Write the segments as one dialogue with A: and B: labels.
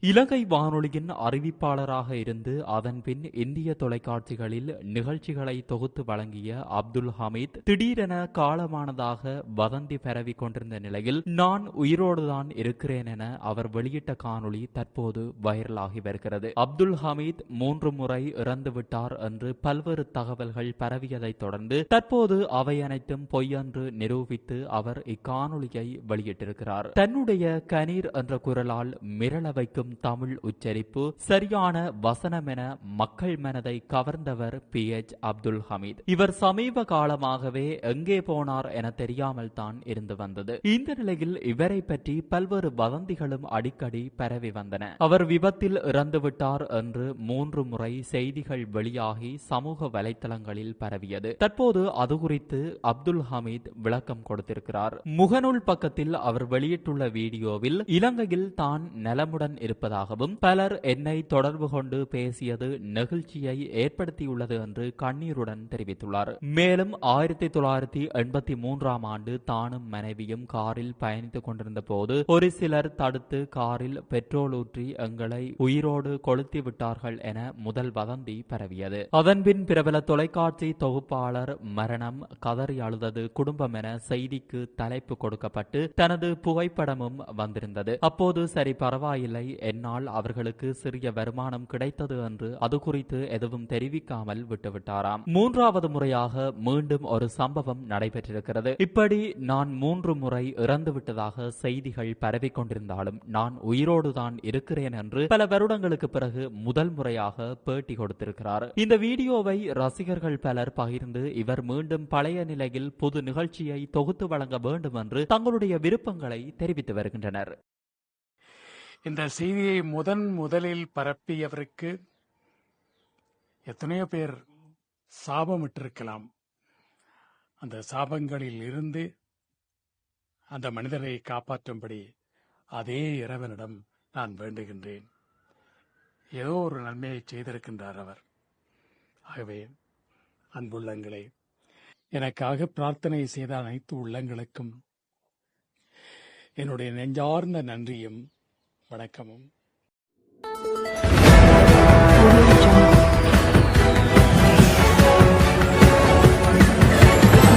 A: இலங்கை வானொலியின் அறிவிப்பாளராக இருந்து அதன் பின் இந்திய தொலைக்காட்சிகளில் நிகழ்ச்சிகளை தொகுத்து வழங்கிய அப்துல் ஹமீத் திடீரென காலமானதாக வதந்தி பரவி கொண்டிருந்த நிலையில் நான் உயிரோடுதான் இருக்கிறேன் என அவர் வெளியிட்ட காணொளி தற்போது வைரலாகி வருகிறது. அப்துல் ஹமீத் 3 முறை இறந்துவிட்டார் என்று பல்வேறு தகவல்கள் பரவியதை தொடர்ந்து தற்போது அவை அனைத்தும் பொய்யென்று நிரூபித்து அவர் இக்காணொளியை வெளியிட்டிருக்கிறார். தன்னுடைய கணீர் என்ற குரலால் மிரள வைக்கும் தமிழ் உச்சரிப்பு சரியான வசனம் என மக்கள் மனதை கவர்ந்தவர் PH அப்துல் ஹமீத். இவர் சமீப காலமாகவே எங்கே போனார் என தெரியாமல் தான் இருந்து வந்தது. இந்த நிலையில் இவரை பற்றி பல்வேறு வதந்திகளும் அடிக்கடி பரவி வந்தன. அவர் விபத்தில் இறந்துவிட்டார் என்று 3 முறை செய்திகள் வெளியாகி சமூக வலைத்தளங்களில் பரவியது. தற்போது அது குறித்து அப்துல் ஹமீத் விளக்கம் கொடுத்திருக்கிறார். முகநூல் பக்கத்தில் அவர் வெளியிட்டுள்ள வீடியோவில் இலங்கையில் தான் நலமுடன் இருப்பதாகவும் பலர் என்னை தொடர்பு கொண்டு பேசியது நெகிழ்ச்சியை ஏற்படுத்தியுள்ளது என்று கண்ணீருடன் தெரிவித்துள்ளார். மேலும் 1983 ஆண்டு தானும் மனைவியும் காரில் பயணித்துக் கொண்டிருந்த போது ஒரு சிலர் தடுத்து காரில் பெட்ரோல் ஊற்றி எங்களை உயிரோடு கொளுத்தி விட்டார்கள் என முதல் வதந்தி பரவியது. அதன்பின் பிரபல தொலைக்காட்சி தொகுப்பாளர் மரணம், கதறி அழுதது குடும்பம் என செய்திக்கு தலைப்பு கொடுக்கப்பட்டு தனது புகைப்படமும் வந்திருந்தது. அப்போது சரி பரவாயில்லை, என்னால் அவர்களுக்கு சிறிய வருமானம் கிடைத்தது என்று அது குறித்து எதுவும் தெரிவிக்காமல் விட்டுவிட்டாராம். 3வது முறையாக மீண்டும் ஒரு சம்பவம் நடைபெற்றிருக்கிறது. இப்படி நான் 3 முறை இறந்து விட்டதாக செய்திகள் பரவிக் கொண்டிருந்தாலும் நான் உயிரோடுதான் இருக்கிறேன் என்று பல வருடங்களுக்கு பிறகு முதல் முறையாக பேட்டி கொடுத்திருக்கிறார். இந்த வீடியோவை ரசிகர்கள் பலர் பகிர்ந்து இவர் மீண்டும் பழைய நிலையில் புது நிகழ்ச்சியை தொகுத்து வழங்க வேண்டும் என்று தங்களுடைய விருப்பங்களை தெரிவித்து வருகின்றனர்.
B: இந்த செய்தியை முதலில் பரப்பியவருக்கு எத்தனையோ பேர் சாபமிட்டிருக்கலாம். அந்த சாபங்களில் இருந்து அந்த மனிதரை காப்பாற்றும்படி அதே இறைவனிடம் நான் வேண்டுகின்றேன். ஏதோ ஒரு நன்மையை செய்திருக்கின்றார் அவர். ஆகவே அன்புள்ளங்களே, எனக்காக பிரார்த்தனை செய்த அனைத்து உள்ளங்களுக்கும் என்னுடைய நெஞ்சார்ந்த நன்றியும் வணக்கமும்.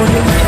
C: Audio